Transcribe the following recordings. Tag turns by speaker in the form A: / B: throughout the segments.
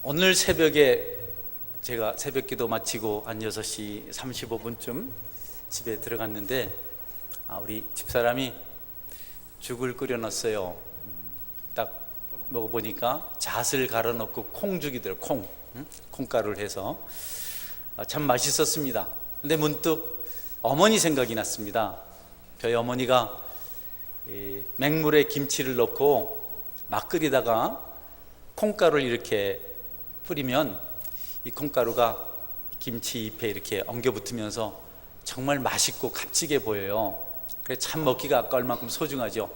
A: 오늘 새벽에 제가 새벽기도 마치고 한 6시 35분쯤 집에 들어갔는데 우리 집사람이 죽을 끓여놨어요. 딱 먹어보니까 잣을 갈아 넣고 콩죽이더라고요. 콩가루를 해서 참 맛있었습니다. 근데 문득 어머니 생각이 났습니다. 저희 어머니가 맹물에 김치를 넣고 막 끓이다가 콩가루를 이렇게 뿌리면 이 콩가루가 김치 잎에 이렇게 엉겨붙으면서 정말 맛있고 값지게 보여요. 그래서 참 먹기가 아까울 만큼 소중하죠.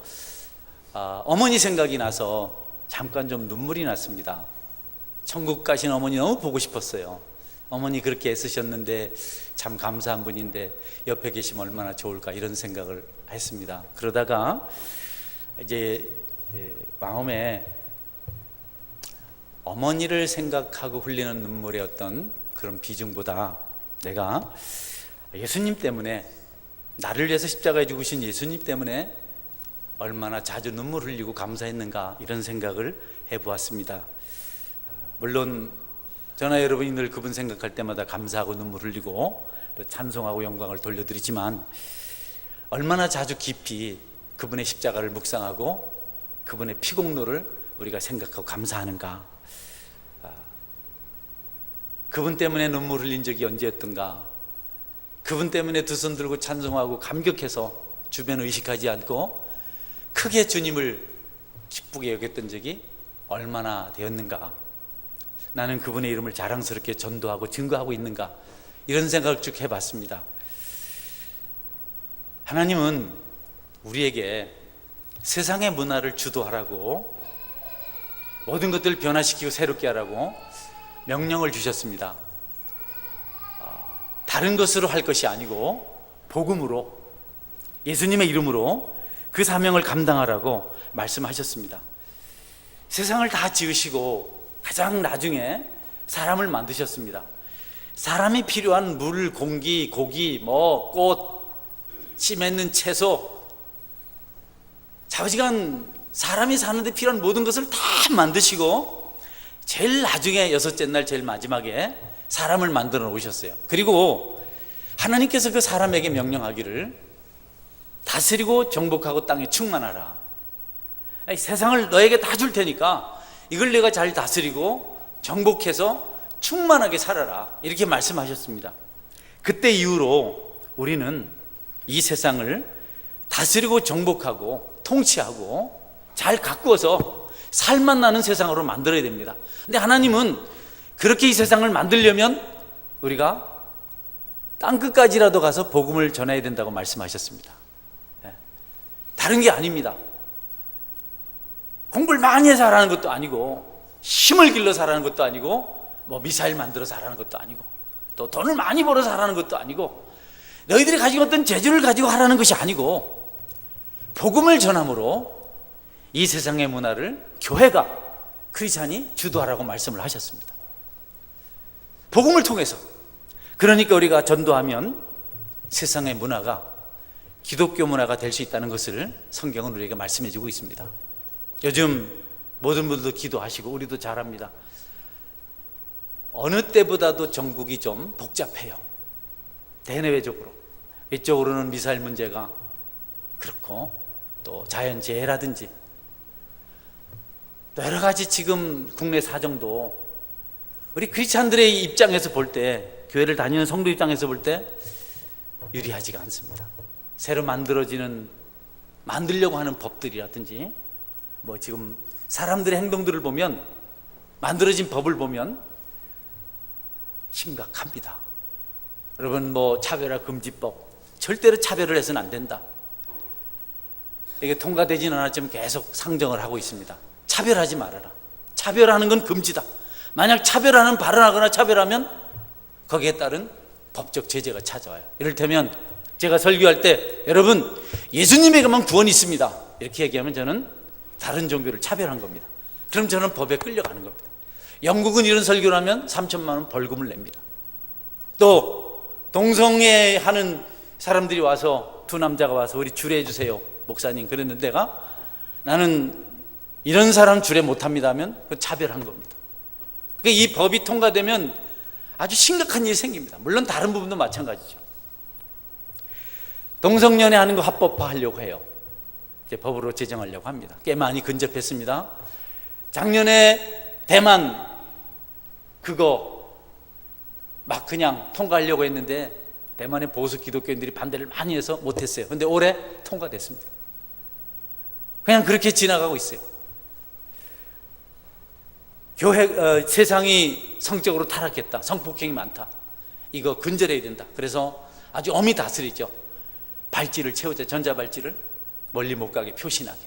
A: 어머니 생각이 나서 잠깐 좀 눈물이 났습니다. 천국 가신 어머니 너무 보고 싶었어요. 어머니 그렇게 애쓰셨는데 참 감사한 분인데 옆에 계시면 얼마나 좋을까, 이런 생각을 했습니다. 그러다가 이제 마음에 어머니를 생각하고 흘리는 눈물의 어떤 그런 비중보다 내가 예수님 때문에, 나를 위해서 십자가에 죽으신 예수님 때문에 얼마나 자주 눈물 흘리고 감사했는가, 이런 생각을 해보았습니다. 물론 저나 여러분이 늘 그분 생각할 때마다 감사하고 눈물 흘리고 또 찬송하고 영광을 돌려드리지만, 얼마나 자주 깊이 그분의 십자가를 묵상하고 그분의 피공로를 우리가 생각하고 감사하는가. 그분 때문에 눈물 흘린 적이 언제였던가. 그분 때문에 두 손 들고 찬송하고 감격해서 주변 의식하지 않고 크게 주님을 기쁘게 여겼던 적이 얼마나 되었는가. 나는 그분의 이름을 자랑스럽게 전도하고 증거하고 있는가, 이런 생각을 쭉 해봤습니다. 하나님은 우리에게 세상의 문화를 주도하라고, 모든 것들을 변화시키고 새롭게 하라고 명령을 주셨습니다. 다른 것으로 할 것이 아니고 복음으로, 예수님의 이름으로 그 사명을 감당하라고 말씀하셨습니다. 세상을 다 지으시고 가장 나중에 사람을 만드셨습니다. 사람이 필요한 물, 공기, 고기, 꽃, 씨 맺는 채소, 좌우지간 사람이 사는데 필요한 모든 것을 다 만드시고 제일 나중에 여섯째 날 제일 마지막에 사람을 만들어 놓으셨어요. 그리고 하나님께서 그 사람에게 명령하기를 다스리고 정복하고 땅에 충만하라. 세상을 너에게 다 줄 테니까 이걸 내가 잘 다스리고 정복해서 충만하게 살아라, 이렇게 말씀하셨습니다. 그때 이후로 우리는 이 세상을 다스리고 정복하고 통치하고 잘 가꾸어서 살맛 나는 세상으로 만들어야 됩니다. 근데 하나님은 그렇게 이 세상을 만들려면 우리가 땅끝까지라도 가서 복음을 전해야 된다고 말씀하셨습니다. 다른 게 아닙니다. 공부를 많이 해서 하라는 것도 아니고, 힘을 길러서 하라는 것도 아니고, 미사일 만들어서 하라는 것도 아니고, 또 돈을 많이 벌어서 하라는 것도 아니고, 너희들이 가지고 어떤 재주를 가지고 하라는 것이 아니고, 복음을 전함으로 이 세상의 문화를 교회가, 크리스찬이 주도하라고 말씀을 하셨습니다. 복음을 통해서. 그러니까 우리가 전도하면 세상의 문화가 기독교 문화가 될 수 있다는 것을 성경은 우리에게 말씀해 주고 있습니다. 요즘 모든 분들도 기도하시고 우리도 잘합니다. 어느 때보다도 전국이 좀 복잡해요. 대내외적으로. 이쪽으로는 미사일 문제가 그렇고, 또 자연재해라든지 또 여러 가지 지금 국내 사정도 우리 크리스찬들의 입장에서 볼 때, 교회를 다니는 성도 입장에서 볼 때 유리하지가 않습니다. 새로 만들려고 하는 법들이라든지 지금 사람들의 행동들을 보면, 만들어진 법을 보면 심각합니다. 여러분, 차별화 금지법, 절대로 차별을 해서는 안 된다. 이게 통과되지는 않았지만 계속 상정을 하고 있습니다. 차별하지 말아라. 차별하는 건 금지다. 만약 차별하는 발언하거나 차별하면 거기에 따른 법적 제재가 찾아와요. 이를테면 제가 설교할 때 여러분 예수님에게만 구원이 있습니다, 이렇게 얘기하면 저는 다른 종교를 차별한 겁니다. 그럼 저는 법에 끌려가는 겁니다. 영국은 이런 설교를 하면 3천만 원 벌금을 냅니다. 또 동성애 하는 사람들이 와서, 두 남자가 와서 우리 주례해 주세요 목사님 그랬는데, 나는 이런 사람 주례 못합니다 하면 그 차별한 겁니다. 그러니까 이 법이 통과되면 아주 심각한 일이 생깁니다. 물론 다른 부분도 마찬가지죠. 동성연애 하는 거 합법화하려고 해요. 이제 법으로 제정하려고 합니다. 꽤 많이 근접했습니다. 작년에 대만 그거 막 그냥 통과하려고 했는데 대만의 보수 기독교인들이 반대를 많이 해서 못했어요. 그런데 올해 통과됐습니다. 그냥 그렇게 지나가고 있어요. 세상이 성적으로 타락했다, 성폭행이 많다, 이거 근절해야 된다. 그래서 아주 엄히 다스리죠. 발찌를 채우자, 전자발찌를 멀리 못 가게 표신하게.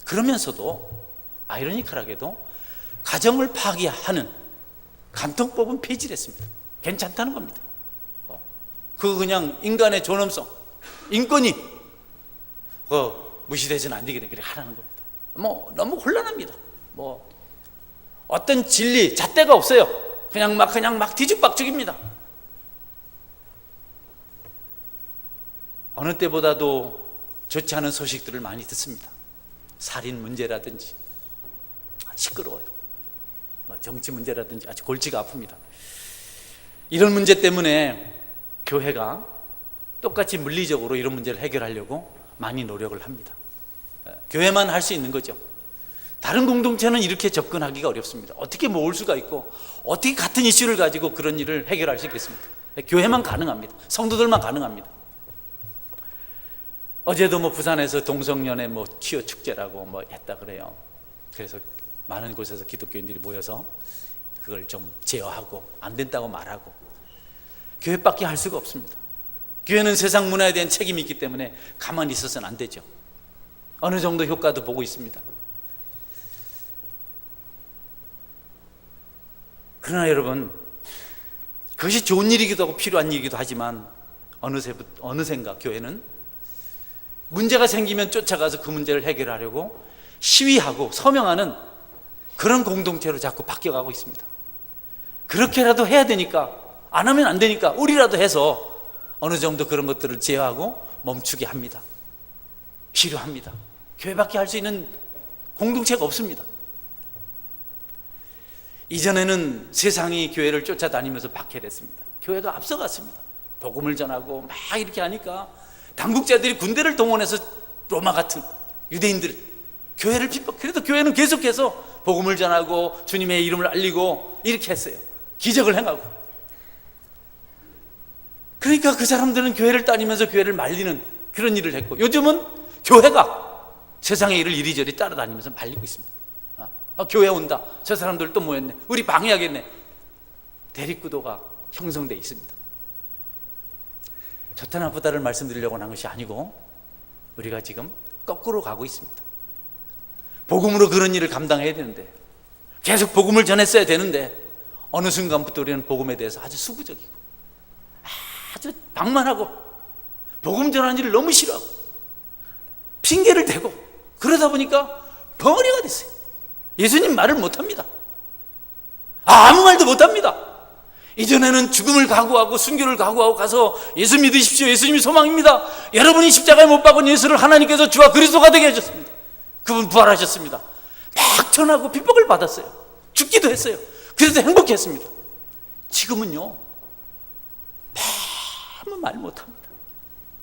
A: 그러면서도 아이러니컬하게도 가정을 파기하는 간통법은 폐지를 했습니다. 괜찮다는 겁니다. 그거 그냥 인간의 존엄성, 인권이 무시되지는 안 되게 그렇게 하라는 겁니다. 너무 곤란합니다. 어떤 진리, 잣대가 없어요. 그냥 막 뒤죽박죽입니다. 어느 때보다도 좋지 않은 소식들을 많이 듣습니다. 살인 문제라든지 시끄러워요. 정치 문제라든지 아주 골치가 아픕니다. 이런 문제 때문에 교회가 똑같이 물리적으로 이런 문제를 해결하려고 많이 노력을 합니다. 교회만 할 수 있는 거죠. 다른 공동체는 이렇게 접근하기가 어렵습니다. 어떻게 모을 수가 있고 어떻게 같은 이슈를 가지고 그런 일을 해결할 수 있겠습니까? 교회만 가능합니다. 성도들만 가능합니다. 어제도 부산에서 동성연애 퀴어 축제라고 했다 그래요. 그래서 많은 곳에서 기독교인들이 모여서 그걸 좀 제어하고 안 된다고 말하고. 교회밖에 할 수가 없습니다. 교회는 세상 문화에 대한 책임이 있기 때문에 가만히 있어서는 안 되죠. 어느 정도 효과도 보고 있습니다. 그러나 여러분, 그것이 좋은 일이기도 하고 필요한 일이기도 하지만 어느샌가 교회는 문제가 생기면 쫓아가서 그 문제를 해결하려고 시위하고 서명하는 그런 공동체로 자꾸 바뀌어가고 있습니다. 그렇게라도 해야 되니까, 안 하면 안 되니까 우리라도 해서 어느 정도 그런 것들을 제어하고 멈추게 합니다. 필요합니다. 교회밖에 할 수 있는 공동체가 없습니다. 이전에는 세상이 교회를 쫓아다니면서 박해했습니다. 교회가 앞서갔습니다. 복음을 전하고 막 이렇게 하니까 당국자들이 군대를 동원해서 로마 같은 유대인들 교회를 핍박. 그래도 교회는 계속해서 복음을 전하고 주님의 이름을 알리고 이렇게 했어요. 기적을 행하고. 그러니까 그 사람들은 교회를 다니면서 교회를 말리는 그런 일을 했고, 요즘은 교회가 세상의 일을 이리저리 따라다니면서 말리고 있습니다. 교회 온다, 저 사람들 또 모였네, 우리 방해하겠네. 대립구도가 형성되어 있습니다. 좋다 나쁘다를 말씀드리려고 하는 것이 아니고 우리가 지금 거꾸로 가고 있습니다. 복음으로 그런 일을 감당해야 되는데, 계속 복음을 전했어야 되는데, 어느 순간부터 우리는 복음에 대해서 아주 수구적이고 아주 방만하고 복음 전하는 일을 너무 싫어하고 핑계를 대고 그러다 보니까 벙어리가 됐어요. 예수님 말을 못합니다. 아무 말도 못합니다. 이전에는 죽음을 각오하고 순교를 각오하고 가서 예수 믿으십시오, 예수님이 소망입니다, 여러분이 십자가에 못 박은 예수를 하나님께서 주와 그리스도가 되게 해줬습니다, 그분 부활하셨습니다, 막 전하고 핍박을 받았어요. 죽기도 했어요. 그래서 행복했습니다. 지금은요, 아무 말 못합니다.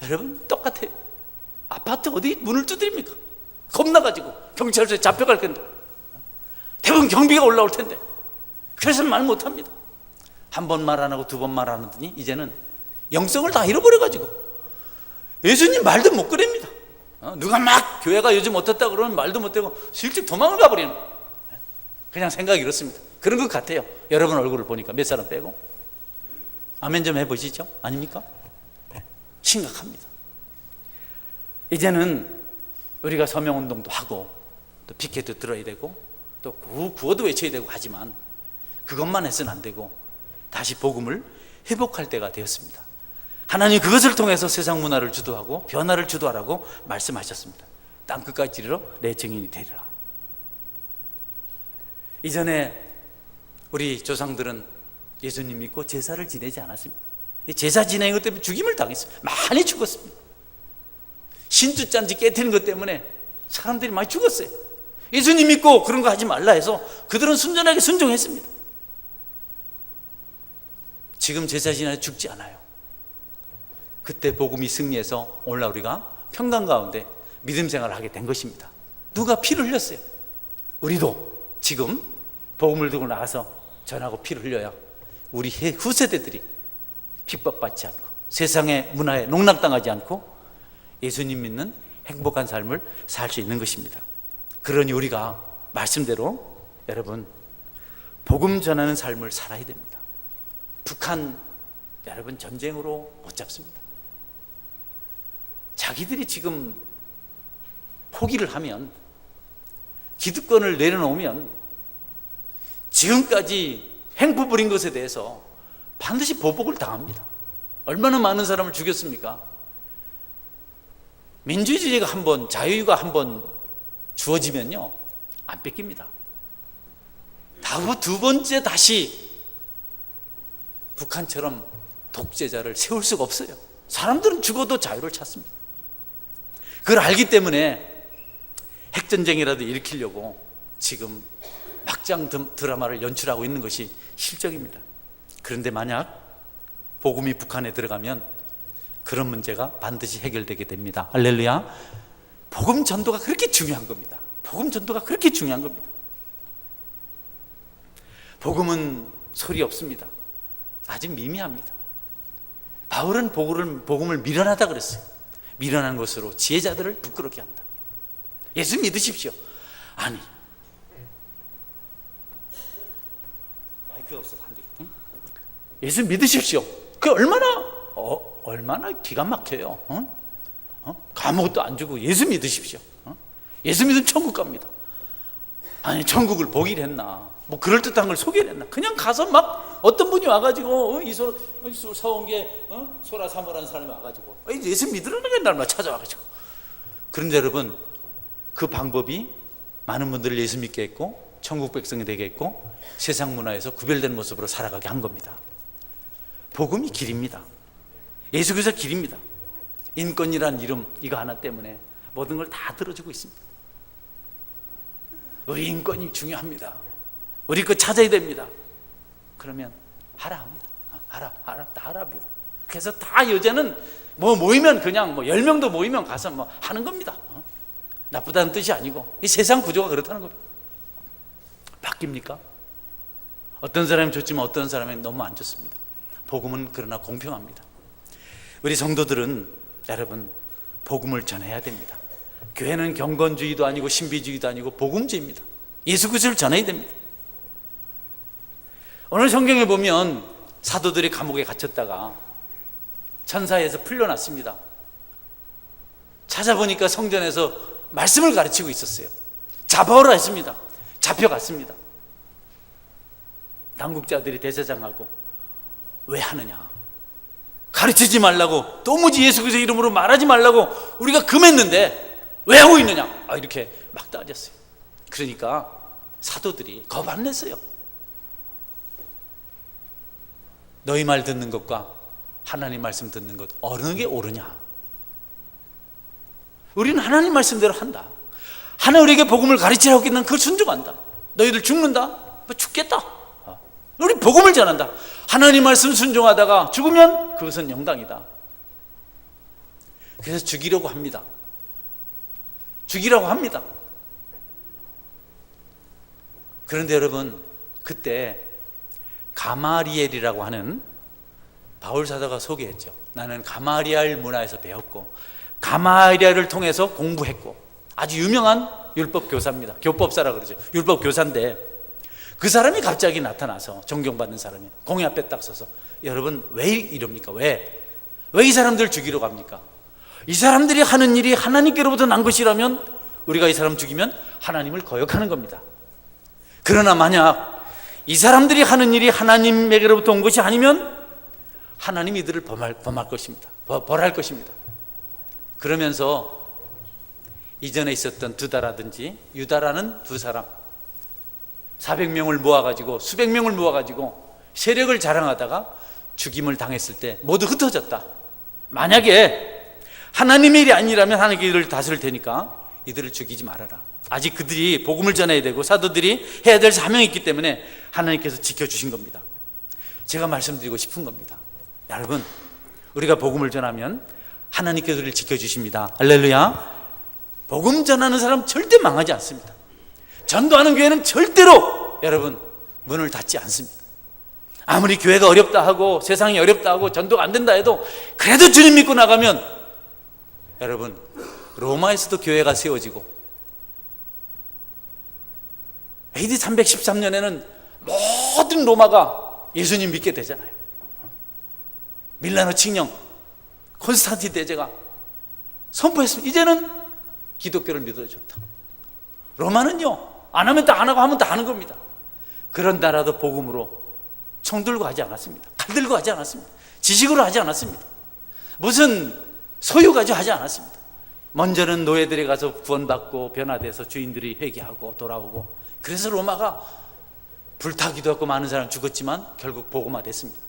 A: 여러분 똑같아요. 아파트 어디 문을 두드립니까? 겁나가지고 경찰서에 잡혀갈 건데, 대부분 경비가 올라올 텐데, 그래서 말 못합니다. 한 번 말 안 하고 두 번 말 안 하더니 이제는 영성을 다 잃어버려가지고 예수님 말도 못 꺼냅니다. 누가 막 교회가 요즘 어떻다 그러면 말도 못하고 실제 도망을 가버리는, 그냥 생각이 이렇습니다. 그런 것 같아요. 여러분 얼굴을 보니까 몇 사람 빼고. 아멘 좀 해보시죠. 아닙니까? 심각합니다. 이제는 우리가 서명운동도 하고 또 피켓도 들어야 되고 또 구호도 외쳐야 되고 하지만 그것만 해서는 안 되고 다시 복음을 회복할 때가 되었습니다. 하나님 그것을 통해서 세상 문화를 주도하고 변화를 주도하라고 말씀하셨습니다. 땅끝까지 이르러 내 증인이 되리라. 이전에 우리 조상들은 예수님 믿고 제사를 지내지 않았습니다. 제사 지내는 것 때문에 죽임을 당했어요. 많이 죽었습니다. 신주잔치 깨트리는 것 때문에 사람들이 많이 죽었어요. 예수님 믿고 그런 거 하지 말라 해서 그들은 순전하게 순종했습니다. 지금 제사지나에 죽지 않아요. 그때 복음이 승리해서 오늘날 우리가 평강 가운데 믿음 생활을 하게 된 것입니다. 누가 피를 흘렸어요? 우리도 지금 복음을 들고 나가서 전하고 피를 흘려야 우리 후세대들이 핍박받지 않고 세상의 문화에 농락당하지 않고 예수님 믿는 행복한 삶을 살 수 있는 것입니다. 그러니 우리가 말씀대로 여러분 복음 전하는 삶을 살아야 됩니다. 북한 여러분 전쟁으로 못 잡습니다. 자기들이 지금 포기를 하면, 기득권을 내려놓으면 지금까지 행포 부린 것에 대해서 반드시 보복을 당합니다. 얼마나 많은 사람을 죽였습니까? 민주주의가 한번, 자유가 한번 주어지면요 안 뺏깁니다. 두 번째 다시 북한처럼 독재자를 세울 수가 없어요. 사람들은 죽어도 자유를 찾습니다. 그걸 알기 때문에 핵전쟁이라도 일으키려고 지금 막장 드라마를 연출하고 있는 것이 실적입니다. 그런데 만약 복음이 북한에 들어가면 그런 문제가 반드시 해결되게 됩니다. 할렐루야. 복음 전도가 그렇게 중요한 겁니다. 복음 전도가 그렇게 중요한 겁니다. 복음은 소리 없습니다. 아주 미미합니다. 바울은 복음을 미련하다 그랬어요. 미련한 것으로 지혜자들을 부끄럽게 한다. 예수 믿으십시오. 아니, 마이크가 없어서 안 되겠네. 예수 믿으십시오. 그 얼마나 기가 막혀요. 아무것도 안 주고 예수 믿으십시오. 예수 믿으면 천국 갑니다. 아니, 천국을 보기를 했나, 뭐 그럴듯한 걸 소개를 했나. 그냥 가서 막 어떤 분이 와가지고 술 사온 게 소라 사모라는 사람이 와가지고 예수 믿으라는 게 날마다 찾아와가지고. 그런데 여러분, 그 방법이 많은 분들을 예수 믿게 했고 천국 백성이 되게 했고 세상 문화에서 구별된 모습으로 살아가게 한 겁니다. 복음이 길입니다. 예수께서 길입니다. 인권이란 이름, 이거 하나 때문에 모든 걸 다 들어주고 있습니다. 우리 인권이 중요합니다. 우리 거 찾아야 됩니다. 그러면 하라 합니다. 다 하라 합니다. 그래서 다 여자는 모이면 그냥 10명도 모이면 가서 하는 겁니다. 나쁘다는 뜻이 아니고 이 세상 구조가 그렇다는 겁니다. 바뀝니까? 어떤 사람이 좋지만 어떤 사람이 너무 안 좋습니다. 복음은 그러나 공평합니다. 우리 성도들은 여러분 복음을 전해야 됩니다. 교회는 경건주의도 아니고 신비주의도 아니고 복음주의입니다. 예수 그리스도를 전해야 됩니다. 오늘 성경에 보면 사도들이 감옥에 갇혔다가 천사에서 풀려났습니다. 찾아보니까 성전에서 말씀을 가르치고 있었어요. 잡아오라 했습니다. 잡혀갔습니다. 당국자들이 대제사장하고 왜 하느냐, 가르치지 말라고, 도무지 예수 그리스도 이름으로 말하지 말라고 우리가 금했는데 왜 하고 있느냐, 이렇게 막 따졌어요. 그러니까 사도들이 겁 안 냈어요. 너희 말 듣는 것과 하나님 말씀 듣는 것 어느 게 옳으냐? 우리는 하나님 말씀대로 한다. 하나님 우리에게 복음을 가르치라고 했기는 그걸 순종한다. 너희들 죽는다? 죽겠다. 우리 복음을 전한다. 하나님 말씀 순종하다가 죽으면 그것은 영당이다. 그래서 죽이려고 합니다. 죽이라고 합니다. 그런데 여러분, 그때 가마리엘이라고 하는 바울 사도가 소개했죠. 나는 가마리엘 문화에서 배웠고 가마리엘을 통해서 공부했고, 아주 유명한 율법 교사입니다. 교법사라 그러죠. 율법 교사인데 그 사람이 갑자기 나타나서, 존경받는 사람이 공회 앞에 딱 서서, 여러분 왜 이럽니까? 왜 이 사람들 죽이러 갑니까? 이 사람들이 하는 일이 하나님께로부터 난 것이라면 우리가 이 사람 죽이면 하나님을 거역하는 겁니다. 그러나 만약 이 사람들이 하는 일이 하나님에게로부터 온 것이 아니면 하나님이 이들을 범할 것입니다. 벌할 것입니다. 그러면서 이전에 있었던 두다라든지 유다라는 두 사람 400명을 모아가지고, 수백 명을 모아가지고 세력을 자랑하다가 죽임을 당했을 때 모두 흩어졌다. 만약에 하나님의 일이 아니라면 하나님이 이들을 다스릴 테니까 이들을 죽이지 말아라. 아직 그들이 복음을 전해야 되고 사도들이 해야 될 사명이 있기 때문에 하나님께서 지켜주신 겁니다. 제가 말씀드리고 싶은 겁니다. 여러분, 우리가 복음을 전하면 하나님께서 우리를 지켜주십니다. 할렐루야. 복음 전하는 사람 절대 망하지 않습니다. 전도하는 교회는 절대로 여러분 문을 닫지 않습니다. 아무리 교회가 어렵다 하고 세상이 어렵다 하고 전도가 안 된다 해도 그래도 주님 믿고 나가면 여러분 로마에서도 교회가 세워지고 AD 313년에는 모든 로마가 예수님 믿게 되잖아요. 밀라노 칙령 콘스탄틴 대제가 선포했습니다. 이제는 기독교를 믿어도 좋다. 로마는요, 안 하면 다 안 하고 하면 다 하는 겁니다. 그런 나라도 복음으로 총 들고 하지 않았습니다. 칼 들고 하지 않았습니다. 지식으로 하지 않았습니다. 무슨 소유 가지고 하지 않았습니다. 먼저는 노예들이 가서 구원받고 변화돼서 주인들이 회개하고 돌아오고, 그래서 로마가 불타기도 했고 많은 사람 죽었지만 결국 복음화됐습니다.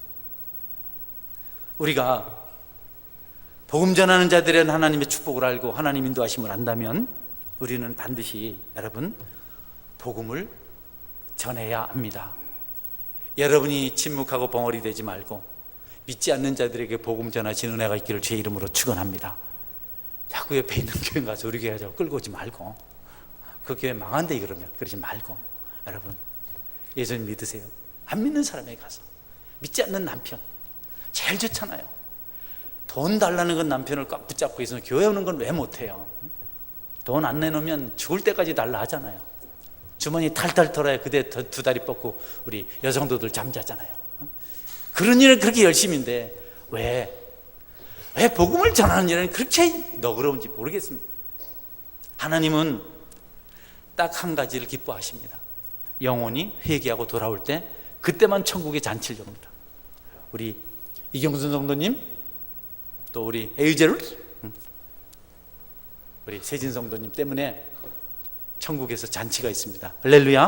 A: 우리가 복음 전하는 자들은 하나님의 축복을 알고 하나님 인도하심을 안다면 우리는 반드시 여러분 복음을 전해야 합니다. 여러분이 침묵하고 벙어리 되지 말고 믿지 않는 자들에게 복음 전하신 은혜가 있기를 주의 이름으로 축원합니다. 자꾸 옆에 있는 교회 가서 우리 교회 자꾸 끌고 오지 말고, 그 교회 망한대 그러면 그러지 말고, 여러분 예수님 믿으세요. 안 믿는 사람에게 가서, 믿지 않는 남편 제일 좋잖아요. 돈 달라는 건 남편을 꽉 붙잡고 있으면 교회 오는 건 왜 못해요? 돈 안 내놓으면 죽을 때까지 달라 하잖아요. 주머니 탈탈 털어야 그대 두 다리 뻗고 우리 여성도들 잠자잖아요. 그런 일은 그렇게 열심인데 왜 복음을 전하는 일은 그렇게 너그러운지 모르겠습니다. 하나님은 딱 한 가지를 기뻐하십니다. 영혼이 회개하고 돌아올 때 그때만 천국의 잔치를 엽니다. 우리 이경순 성도님, 또 우리 에이제를, 우리 세진 성도님 때문에 천국에서 잔치가 있습니다. 할렐루야.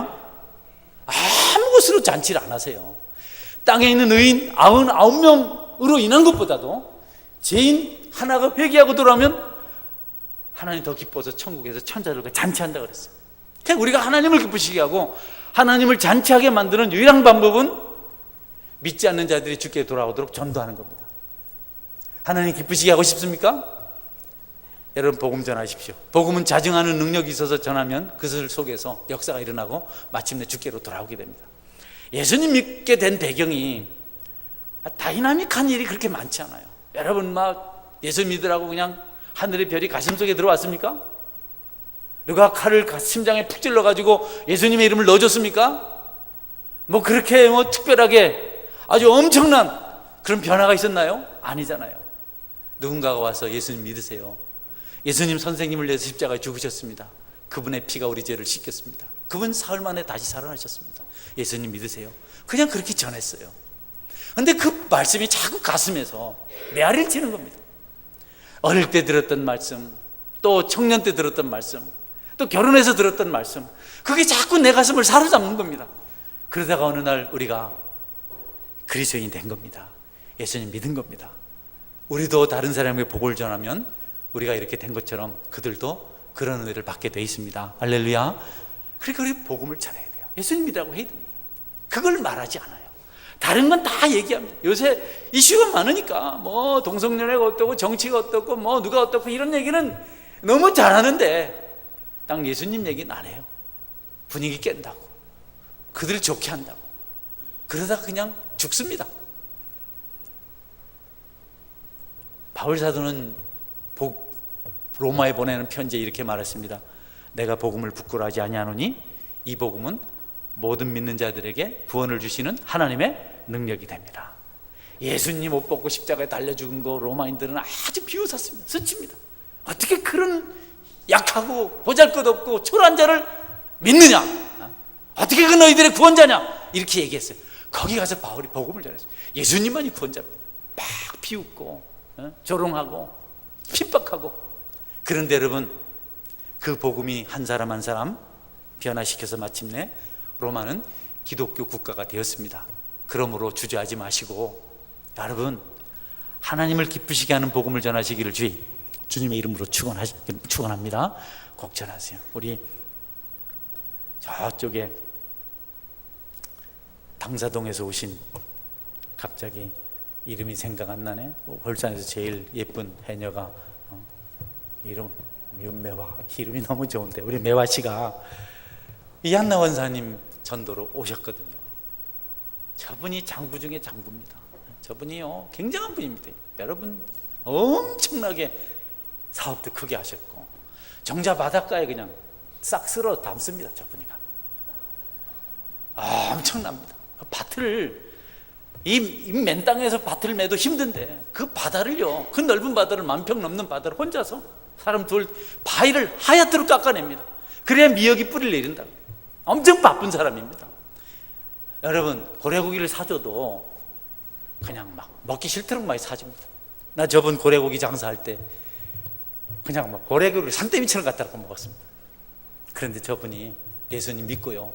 A: 아무 것으로 잔치를 안 하세요. 땅에 있는 의인 99명으로 인한 것보다도 죄인 하나가 회개하고 돌아오면 하나님 더 기뻐서 천국에서 천자들과 잔치한다고 그랬어요. 그러니까 우리가 하나님을 기쁘시게 하고 하나님을 잔치하게 만드는 유일한 방법은 믿지 않는 자들이 주께 돌아오도록 전도하는 겁니다. 하나님 기쁘시게 하고 싶습니까? 여러분 복음 전하십시오. 복음은 자증하는 능력이 있어서 전하면 그들 속에서 역사가 일어나고 마침내 주께로 돌아오게 됩니다. 예수님 믿게 된 배경이 다이나믹한 일이 그렇게 많지 않아요. 여러분 막 예수 믿으라고 그냥 하늘의 별이 가슴속에 들어왔습니까? 누가 칼을 심장에 푹 찔러가지고 예수님의 이름을 넣어줬습니까? 뭐 그렇게 뭐 특별하게 아주 엄청난 그런 변화가 있었나요? 아니잖아요. 누군가가 와서 예수님 믿으세요. 예수님 선생님을 위해서 십자가에 죽으셨습니다. 그분의 피가 우리 죄를 씻겼습니다. 그분 사흘 만에 다시 살아나셨습니다. 예수님 믿으세요. 그냥 그렇게 전했어요. 그런데 그 말씀이 자꾸 가슴에서 메아리를 치는 겁니다. 어릴 때 들었던 말씀, 또 청년 때 들었던 말씀, 또 결혼해서 들었던 말씀, 그게 자꾸 내 가슴을 사로잡는 겁니다. 그러다가 어느 날 우리가 그리스도인이 된 겁니다. 예수님 믿은 겁니다. 우리도 다른 사람에게 복을 전하면 우리가 이렇게 된 것처럼 그들도 그런 은혜를 받게 돼 있습니다. 할렐루야. 그러니까 우리 복음을 전해야 돼요. 예수님이라고 해야 됩니다. 그걸 말하지 않아요. 다른 건 다 얘기합니다. 요새 이슈가 많으니까 뭐 동성연애가 어떻고 정치가 어떻고 뭐 누가 어떻고 이런 얘기는 너무 잘하는데 딱 예수님 얘기는 안 해요. 분위기 깬다고, 그들을 좋게 한다고, 그러다가 그냥 죽습니다. 바울 사도는 로마에 보내는 편지에 이렇게 말했습니다. 내가 복음을 부끄러워하지 아니하노니 이 복음은 모든 믿는 자들에게 구원을 주시는 하나님의 능력이 됩니다. 예수님 옷 벗고 십자가에 달려 죽은 거 로마인들은 아주 비웃었습니다. 스칩니다. 어떻게 그런 약하고 보잘것없고 초라한 자를 믿느냐? 어떻게 그 너희들의 구원자냐? 이렇게 얘기했어요. 거기 가서 바울이 복음을 전했어요. 예수님만이 구원자입니다. 막 비웃고 조롱하고 핍박하고. 그런데 여러분 그 복음이 한 사람 한 사람 변화시켜서 마침내 로마는 기독교 국가가 되었습니다. 그러므로 주저하지 마시고 여러분 하나님을 기쁘시게 하는 복음을 전하시기를 주님의 이름으로 축원합니다. 꼭 전하세요. 우리 저쪽에 당사동에서 오신, 갑자기 이름이 생각 안 나네. 월산에서 제일 예쁜 해녀가 이름 윤매화, 이름이 너무 좋은데 우리 매화 씨가 이한나 원사님 전도로 오셨거든요. 저분이 장부 중에 장부입니다. 저분이요 굉장한 분입니다. 여러분 엄청나게 사업도 크게 하셨고 정자 바닷가에 그냥 싹 쓸어 담습니다. 저분이 엄청납니다. 밭을 이 맨 땅에서 밭을 매도 힘든데 그 바다를요, 그 넓은 바다를 10,000평 넘는 바다를 혼자서 사람 둘 바위를 하얗도록 깎아냅니다. 그래야 미역이 뿌리를 내린다. 엄청 바쁜 사람입니다. 여러분 고래고기를 사줘도 그냥 막 먹기 싫도록 많이 사줍니다. 나 저번 고래고기 장사할 때 그냥 막 고래고기를 산더미처럼 갖다 놓고 먹었습니다. 그런데 저분이 예수님 믿고요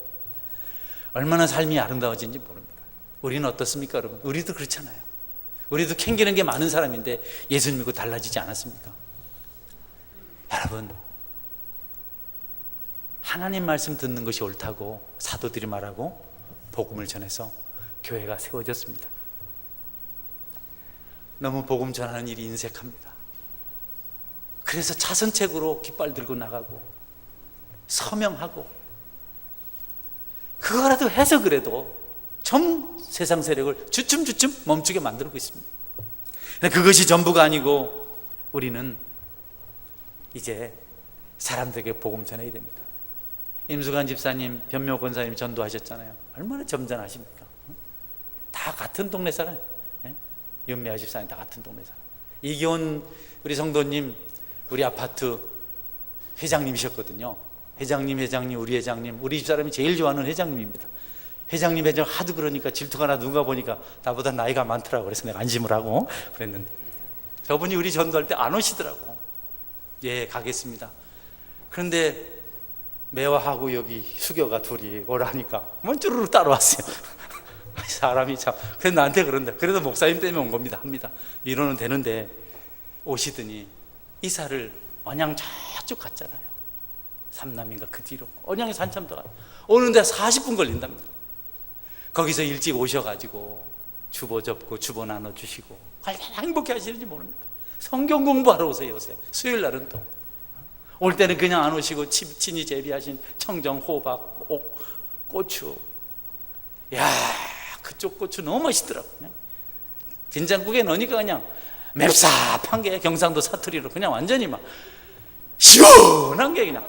A: 얼마나 삶이 아름다워진지 모릅니다. 우리는 어떻습니까 여러분? 우리도 그렇잖아요. 우리도 캥기는 게 많은 사람인데 예수님 믿고 달라지지 않았습니까? 여러분 하나님 말씀 듣는 것이 옳다고 사도들이 말하고 복음을 전해서 교회가 세워졌습니다. 너무 복음 전하는 일이 인색합니다. 그래서 차선책으로 깃발 들고 나가고 서명하고 그거라도 해서 그래도 좀 세상 세력을 주춤주춤 멈추게 만들고 있습니다. 그것이 전부가 아니고 우리는 이제 사람들에게 복음 전해야 됩니다. 임수관 집사님, 변묘 권사님 전도하셨잖아요. 얼마나 점잖하십니까? 다 같은 동네 사람. 윤매화 집사님 다 같은 동네 사람. 이기원 우리 성도님 우리 아파트 회장님이셨거든요. 회장님, 우리 회장님, 우리 집사람이 제일 좋아하는 회장님입니다. 회장님 하도 그러니까 질투가 나. 누가 보니까 나보다 나이가 많더라고. 그래서 내가 안심을 하고 그랬는데 저분이 우리 전도할 때 안 오시더라고. 예, 가겠습니다. 그런데 매화하고 여기 수교가 둘이 오라니까 쭈루루 따라왔어요. 사람이 참. 그래서 나한테 그런다. 그래도 목사님 때문에 온 겁니다. 합니다. 위로는 되는데 오시더니 이사를 언양 저쪽 갔잖아요. 삼남인가 그 뒤로 언양에서 한참 더 가요. 오는데 40분 걸린답니다. 거기서 일찍 오셔가지고 주보 접고 주보 나눠주시고 얼마나 행복해 하시는지 모릅니다. 성경 공부하러 오세요. 요새 수요일 날은 또 올 때는 그냥 안 오시고 친히 재배하신 청정, 호박, 옥, 고추. 야, 그쪽 고추 너무 맛있더라고요. 된장국에 넣으니까 그냥 맵삽한 게 경상도 사투리로 그냥 완전히 막 시원한 게 그냥.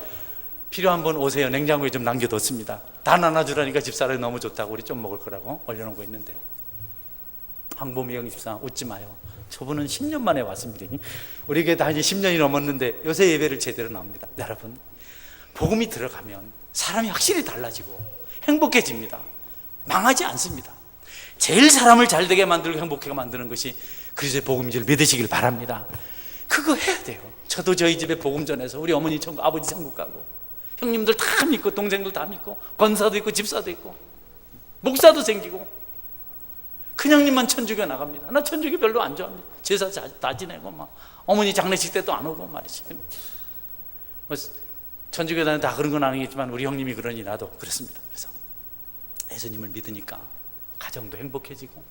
A: 필요한 분 오세요. 냉장고에 좀 남겨뒀습니다. 다 나눠주라니까 집사람이 너무 좋다고 우리 좀 먹을 거라고 올려놓은 거 있는데. 황보미영 집사 웃지 마요. 저분은 10년 만에 왔습니다. 우리 교회 다 이제 10년이 넘었는데 요새 예배를 제대로 나옵니다. 여러분 복음이 들어가면 사람이 확실히 달라지고 행복해집니다. 망하지 않습니다. 제일 사람을 잘되게 만들고 행복하게 만드는 것이 그리스도의 복음인 줄 믿으시길 바랍니다. 그거 해야 돼요. 저도 저희 집에 복음 전해서 우리 어머니 천국, 아버지 천국 가고 형님들 다 믿고 동생들 다 믿고 권사도 있고 집사도 있고 목사도 생기고 큰형님만 천주교 나갑니다. 나 천주교 별로 안 좋아합니다. 제사 다 지내고 막 어머니 장례식 때도 안 오고 말이지. 뭐 천주교단은 다 그런 건 아니겠지만 우리 형님이 그러니 나도 그렇습니다. 그래서 예수님을 믿으니까 가정도 행복해지고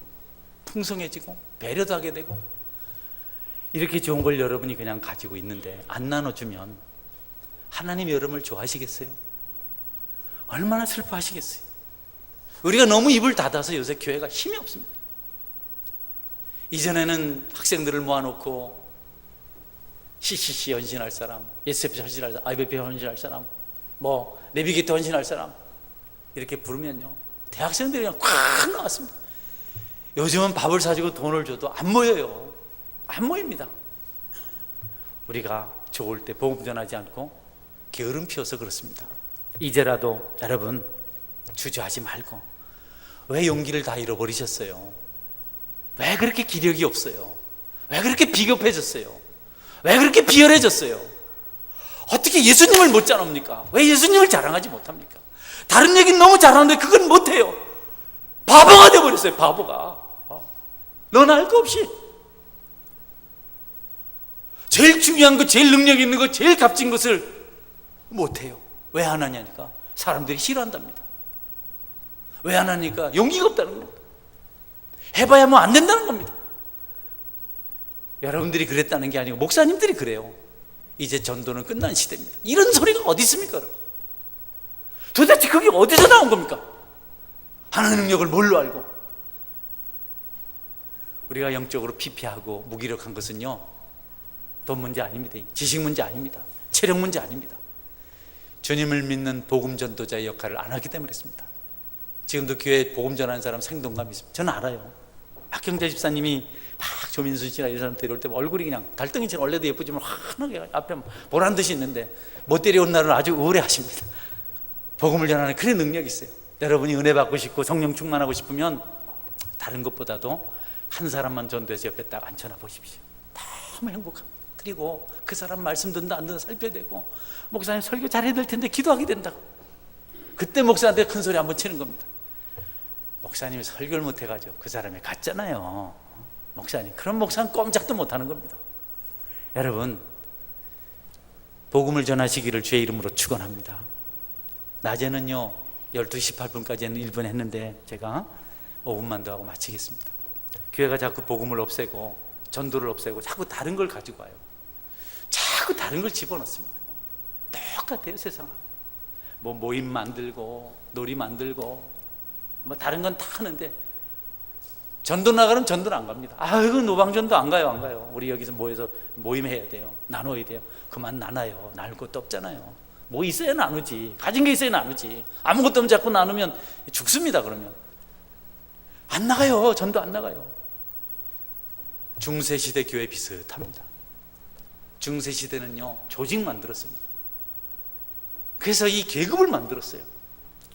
A: 풍성해지고 배려도 하게 되고 이렇게 좋은 걸 여러분이 그냥 가지고 있는데 안 나눠주면 하나님 여러분을 좋아하시겠어요? 얼마나 슬퍼하시겠어요? 우리가 너무 입을 닫아서 요새 교회가 힘이 없습니다. 이전에는 학생들을 모아놓고 CCC 헌신할 사람, SF 헌신할 사람, IBP 헌신할 사람, 뭐 내비게이터 헌신할 사람 이렇게 부르면요 대학생들이 그냥 꽉 나왔습니다. 요즘은 밥을 사주고 돈을 줘도 안 모여요. 안 모입니다. 우리가 좋을 때 복음 전하지 않고 게으름 피워서 그렇습니다. 이제라도 여러분 주저하지 말고 왜 용기를 다 잃어버리셨어요? 왜 그렇게 기력이 없어요? 왜 그렇게 비겁해졌어요? 왜 그렇게 비열해졌어요? 어떻게 예수님을 못 자랑합니까? 왜 예수님을 자랑하지 못합니까? 다른 얘기는 너무 잘하는데 그건 못해요. 바보가 되어버렸어요. 바보가. 너나 할 거 없이 제일 중요한 거, 제일 능력 있는 거, 제일 값진 것을 못해요. 왜 안 하냐니까 사람들이 싫어한답니다. 왜 안 하니까? 용기가 없다는 겁니다. 해봐야 뭐 안 된다는 겁니다. 여러분들이 그랬다는 게 아니고 목사님들이 그래요. 이제 전도는 끝난 시대입니다. 이런 소리가 어디 있습니까? 도대체 그게 어디서 나온 겁니까? 하나님의 능력을 뭘로 알고? 우리가 영적으로 피폐하고 무기력한 것은요, 돈 문제 아닙니다. 지식 문제 아닙니다. 체력 문제 아닙니다. 주님을 믿는 복음 전도자의 역할을 안 하기 때문에 그렇습니다. 지금도 교회에 복음 전하는 사람 생동감 있습니다. 저는 알아요. 박경재 집사님이 막 조민순 씨나 이런 사람 데려올 때 얼굴이 그냥 달덩이처럼 원래도 예쁘지만 환하게 앞에 보란 듯이 있는데 못 데려온 날은 아주 우울해하십니다. 복음을 전하는 그런 능력이 있어요. 여러분이 은혜 받고 싶고 성령 충만하고 싶으면 다른 것보다도 한 사람만 전도해서 옆에 딱 앉혀놔 보십시오. 너무 행복합니다. 그리고 그 사람 말씀 듣는다 안 듣는다 살펴야 되고, 목사님 설교 잘해야 될 텐데 기도하게 된다. 그때 목사한테 큰 소리 한번 치는 겁니다. 목사님이 설교를 못해가지고 그 사람이 갔잖아요. 목사님, 그런 목사는 꼼짝도 못하는 겁니다. 여러분, 복음을 전하시기를 주의 이름으로 축원합니다. 낮에는요 12시 18분까지는 1분 했는데 제가 5분만 더 하고 마치겠습니다. 교회가 자꾸 복음을 없애고 전도를 없애고 자꾸 다른 걸 가지고 와요. 자꾸 다른 걸 집어넣습니다. 똑같아요. 세상하고 뭐 모임 만들고 놀이 만들고 뭐 다른 건 다 하는데 전도 나가면 전도는 안 갑니다. 이거 노방전도 안 가요. 우리 여기서 모여서 모임해야 돼요. 나눠야 돼요. 그만 나눠요. 나눌 것도 없잖아요. 뭐 있어야 나누지. 가진 게 있어야 나누지. 아무것도 없으면 자꾸 나누면 죽습니다. 그러면 안 나가요. 전도 안 나가요. 중세시대 교회 비슷합니다. 중세시대는요 조직 만들었습니다. 그래서 이 계급을 만들었어요.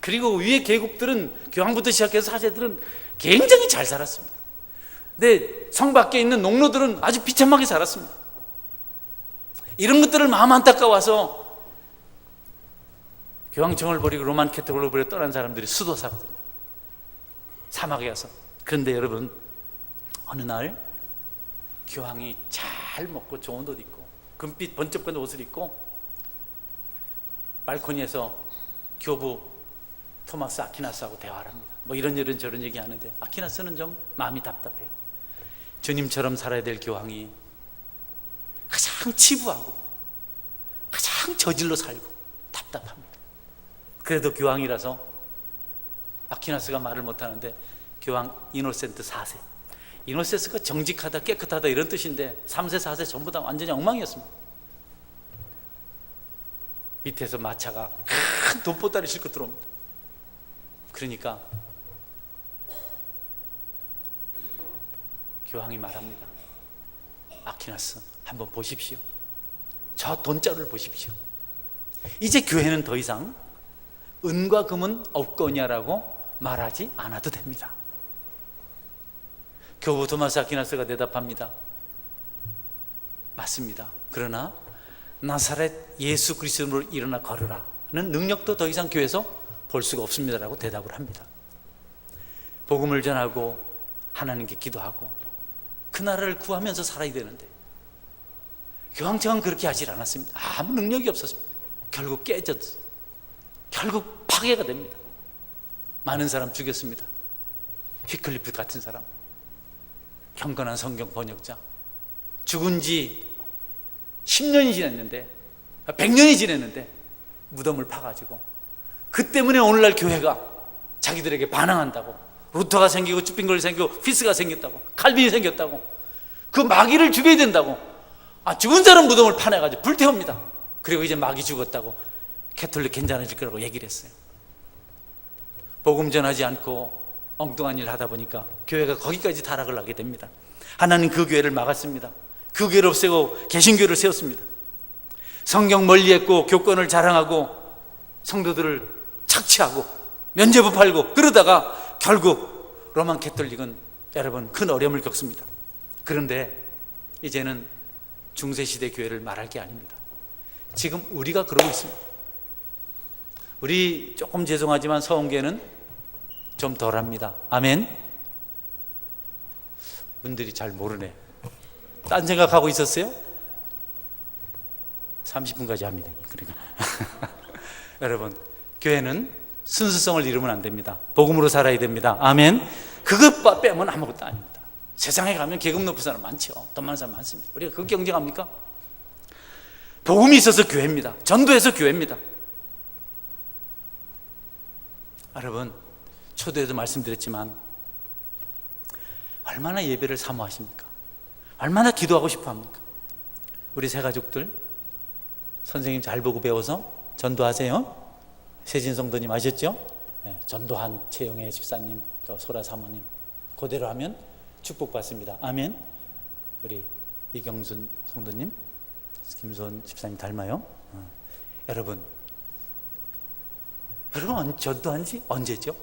A: 그리고 위에 계급들은 교황부터 시작해서 사제들은 굉장히 잘 살았습니다. 근데 성 밖에 있는 농노들은 아주 비참하게 살았습니다. 이런 것들을 마음 안타까워서 교황청을 버리고 로만 캐토릭을 버리고 떠난 사람들이 수도사거든요. 사막에 가서. 그런데 여러분, 어느 날 교황이 잘 먹고 좋은 옷 입고 금빛 번쩍거리는 옷을 입고 발코니에서 교부 토마스 아퀴나스하고 대화를 합니다. 뭐 이런 저런 얘기하는데 아퀴나스는 좀 마음이 답답해요. 주님처럼 살아야 될 교황이 가장 치부하고 가장 저질로 살고 답답합니다. 그래도 교황이라서 아퀴나스가 말을 못하는데 교황 이노센트 4세, 이노센스가 정직하다 깨끗하다 이런 뜻인데 3세 4세 전부 다 완전히 엉망이었습니다. 밑에서 마차가 큰 돈보따리 싣고 들어옵니다. 그러니까 교황이 말합니다. 아퀴나스 한번 보십시오. 저 돈자루를 보십시오. 이제 교회는 더 이상 은과 금은 없거냐라고 말하지 않아도 됩니다. 교부 토마스 아퀴나스가 대답합니다. 맞습니다. 그러나 나사렛 예수 그리스도로 일어나 걸으라는 능력도 더 이상 교회에서 볼 수가 없습니다라고 대답을 합니다. 복음을 전하고 하나님께 기도하고 그 나라를 구하면서 살아야 되는데 교황청은 그렇게 하질 않았습니다. 아무 능력이 없었습니다. 결국 깨졌어요. 결국 파괴가 됩니다. 많은 사람 죽였습니다. 휘클리프 같은 사람, 경건한 성경 번역자, 죽은 지 10년이 지났는데 100년이 지났는데 무덤을 파가지고 그 때문에 오늘날 교회가 자기들에게 반항한다고, 루터가 생기고 쭈핑걸이 생기고 피스가 생겼다고, 칼빈이 생겼다고, 그 마귀를 죽여야 된다고 죽은 사람 무덤을 파내가지고 불태웁니다. 그리고 이제 마귀 죽었다고 캐톨릭 괜찮아질 거라고 얘기를 했어요. 복음 전하지 않고 엉뚱한 일을 하다 보니까 교회가 거기까지 타락을 하게 됩니다. 하나님 그 교회를 막았습니다. 그 교회를 없애고 개신교를 세웠습니다. 성경 멀리했고 교권을 자랑하고 성도들을 착취하고 면죄부 팔고 그러다가 결국 로만 캐톨릭은 여러분 큰 어려움을 겪습니다. 그런데 이제는 중세시대 교회를 말할 게 아닙니다. 지금 우리가 그러고 있습니다. 우리 조금 죄송하지만 서원교회는 좀 덜합니다. 아멘. 분들이 잘 모르네. 딴 생각하고 있었어요? 30분까지 합니다. 그러니까 여러분, 교회는 순수성을 잃으면 안 됩니다. 복음으로 살아야 됩니다. 아멘. 그것 빼면 아무것도 아닙니다. 세상에 가면 계급 높은 사람 많죠. 돈 많은 사람 많습니다. 우리가 그거 경쟁합니까? 복음이 있어서 교회입니다. 전도해서 교회입니다. 여러분, 초대에도 말씀드렸지만 얼마나 예배를 사모하십니까? 얼마나 기도하고 싶어 합니까? 우리 새 가족들 선생님 잘 보고 배워서 전도하세요. 세진 성도님 아셨죠? 네, 전도한 최영애 집사님, 저 소라 사모님 그대로 하면 축복받습니다. 아멘. 우리 이경순 성도님, 김소원 집사님 닮아요. 여러분 전도한 지 언제죠?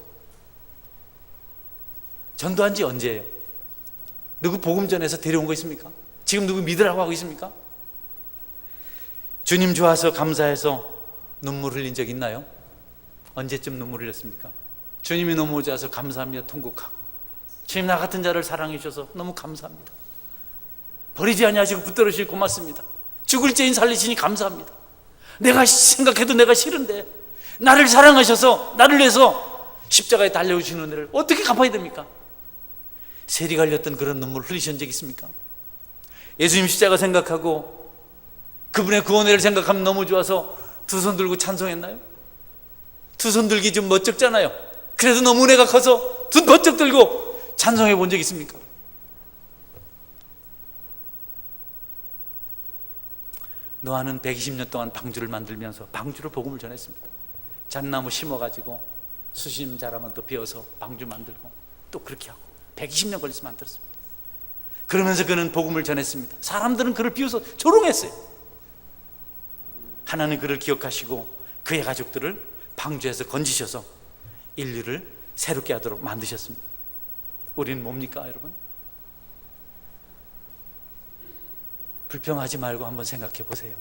A: 전도한 지 언제예요? 누구 복음 전해서 데려온 거 있습니까? 지금 누구 믿으라고 하고 있습니까? 주님 좋아서 감사해서 눈물 흘린 적 있나요? 언제쯤 눈물 흘렸습니까? 주님이 너무 좋아서 감사하며 통곡하고, 주님 나 같은 자를 사랑해 주셔서 너무 감사합니다. 버리지 아니하시고 붙들으시고 고맙습니다. 죽을 죄인 살리시니 감사합니다. 내가 생각해도 내가 싫은데 나를 사랑하셔서 나를 위해서 십자가에 달려오시는 은혜를 어떻게 갚아야 됩니까? 세리 갈렸던 그런 눈물 흘리신 적 있습니까? 예수님 십자가 생각하고 그분의 구원을 생각하면 너무 좋아서 두 손 들고 찬송했나요? 두 손 들기 좀 멋쩍잖아요. 그래도 너무 은혜가 커서 두 번쩍 들고 찬송해 본 적 있습니까? 노아는 120년 동안 방주를 만들면서 방주로 복음을 전했습니다. 잣나무 심어가지고 수심 자라면 또 베어서 방주 만들고 또 그렇게 하고 120년 걸려서 만들었습니다. 그러면서 그는 복음을 전했습니다. 사람들은 그를 비웃어 조롱했어요. 하나님 그를 기억하시고 그의 가족들을 방주에서 건지셔서 인류를 새롭게 하도록 만드셨습니다. 우리는 뭡니까 여러분? 불평하지 말고 한번 생각해 보세요.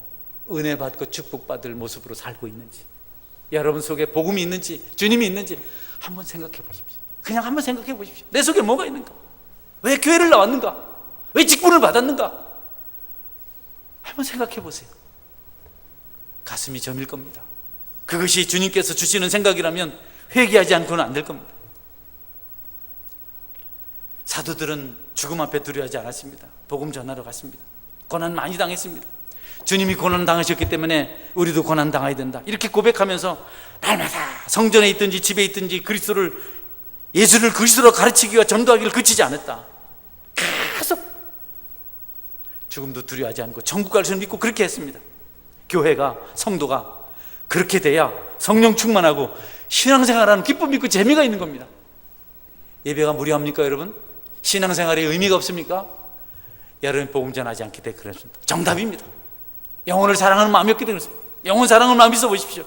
A: 은혜 받고 축복받을 모습으로 살고 있는지, 여러분 속에 복음이 있는지 주님이 있는지 한번 생각해 보십시오. 그냥 한번 생각해 보십시오. 내 속에 뭐가 있는가? 왜 교회를 나왔는가? 왜 직분을 받았는가? 한번 생각해 보세요. 가슴이 저밀 겁니다. 그것이 주님께서 주시는 생각이라면 회개하지 않고는 안 될 겁니다. 사도들은 죽음 앞에 두려워하지 않았습니다. 복음 전하러 갔습니다. 고난 많이 당했습니다. 주님이 고난 당하셨기 때문에 우리도 고난 당해야 된다, 이렇게 고백하면서 날마다 성전에 있든지 집에 있든지 예수를 그리스도로 가르치기와 전도하기를 그치지 않았다. 계속 죽음도 두려워하지 않고 천국 갈 줄 믿고 그렇게 했습니다. 교회가, 성도가 그렇게 돼야 성령 충만하고 신앙생활하는 기쁨 있고 재미가 있는 겁니다. 예배가 무료합니까 여러분? 신앙생활에 의미가 없습니까? 여러분 복음 전하지 않기 때문에 그렇습니다. 정답입니다. 영혼을 사랑하는 마음이 없기 때문에 그렇습니다. 영혼 사랑하는 마음이 있어 보십시오.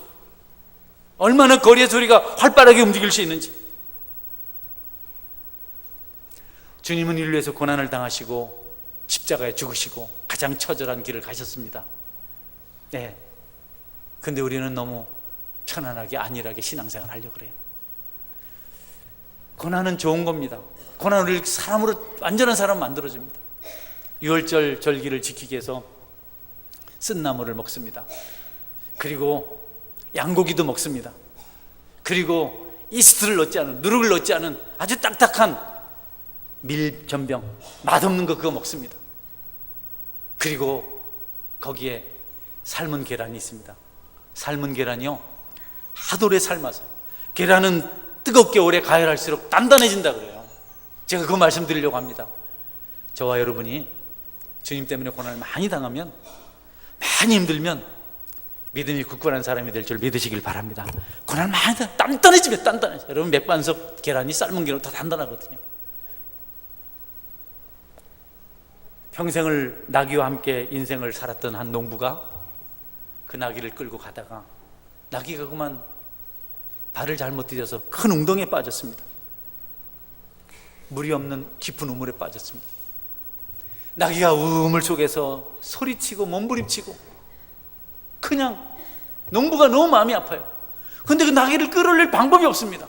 A: 얼마나 거리의 소리가 활발하게 움직일 수 있는지. 주님은 인류를 위해서 고난을 당하시고 십자가에 죽으시고 가장 처절한 길을 가셨습니다. 네. 근데 우리는 너무 편안하게 안일하게 신앙생활 하려고 그래요. 고난은 좋은 겁니다. 고난은 우리를 사람으로, 완전한 사람 만들어줍니다. 유월절 절기를 지키기 위해서 쓴나물을 먹습니다. 그리고 양고기도 먹습니다. 그리고 이스트를 넣지 않은, 누룩을 넣지 않은 아주 딱딱한 밀전병, 맛없는 거 그거 먹습니다. 그리고 거기에 삶은 계란이 있습니다. 삶은 계란이요, 하도 오래 삶아서, 계란은 뜨겁게 오래 가열할수록 단단해진다 그래요. 제가 그 말씀 드리려고 합니다. 저와 여러분이 주님 때문에 고난을 많이 당하면, 많이 힘들면 믿음이 굳건한 사람이 될 줄 믿으시길 바랍니다. 고난 많이 단단해지면 단단해져. 여러분 맥반석 계란이 삶은 계란 더 단단하거든요. 평생을 나귀와 함께 인생을 살았던 한 농부가 그 나귀를 끌고 가다가 나귀가 그만 발을 잘못 디뎌서 큰 웅덩이에 빠졌습니다. 물이 없는 깊은 우물에 빠졌습니다. 나귀가 우물 속에서 소리치고 몸부림치고, 그냥 농부가 너무 마음이 아파요. 그런데 그 나귀를 끌어올릴 방법이 없습니다.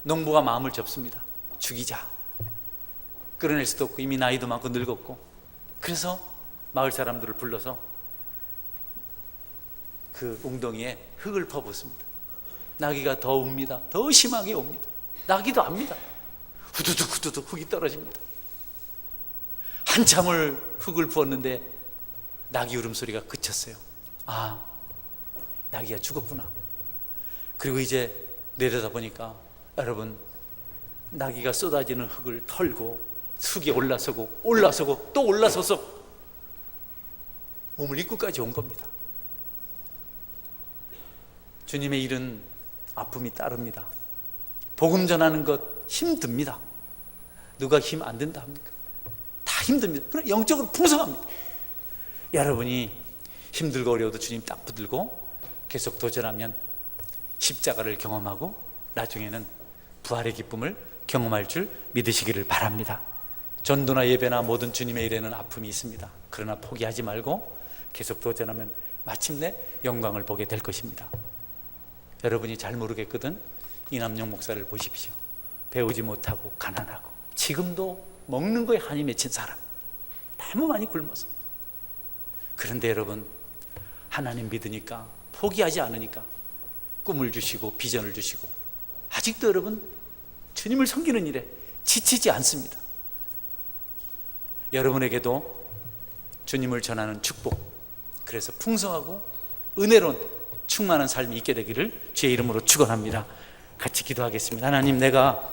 A: 농부가 마음을 접습니다. 죽이자. 끌어낼 수도 없고 이미 나이도 많고 늙었고. 그래서 마을 사람들을 불러서 그 웅덩이에 흙을 퍼붓습니다. 나귀가 더 웁니다. 더 심하게 옵니다. 나귀도 압니다. 후두둑 후두둑 흙이 떨어집니다. 한참을 흙을 부었는데 나귀 울음소리가 그쳤어요. 아, 나귀가 죽었구나. 그리고 이제 내려다보니까 여러분, 나귀가 쏟아지는 흙을 털고 흙에 올라서고 또 올라서서 몸을 입구까지 온 겁니다. 주님의 일은 아픔이 따릅니다. 복음 전하는 것 힘듭니다. 누가 힘 안 든다 합니까? 다 힘듭니다. 그러나 영적으로 풍성합니다. 여러분이 힘들고 어려워도 주님 딱 붙들고 계속 도전하면 십자가를 경험하고 나중에는 부활의 기쁨을 경험할 줄 믿으시기를 바랍니다. 전도나 예배나 모든 주님의 일에는 아픔이 있습니다. 그러나 포기하지 말고 계속 도전하면 마침내 영광을 보게 될 것입니다. 여러분이 잘 모르겠거든 이남용 목사를 보십시오. 배우지 못하고 가난하고 지금도 먹는 거에 한이 맺힌 사람, 너무 많이 굶어서. 그런데 여러분, 하나님 믿으니까, 포기하지 않으니까 꿈을 주시고 비전을 주시고 아직도 여러분 주님을 섬기는 일에 지치지 않습니다. 여러분에게도 주님을 전하는 축복, 그래서 풍성하고 은혜로운 충만한 삶이 있게 되기를 주의 이름으로 축원합니다. 같이 기도하겠습니다. 하나님, 내가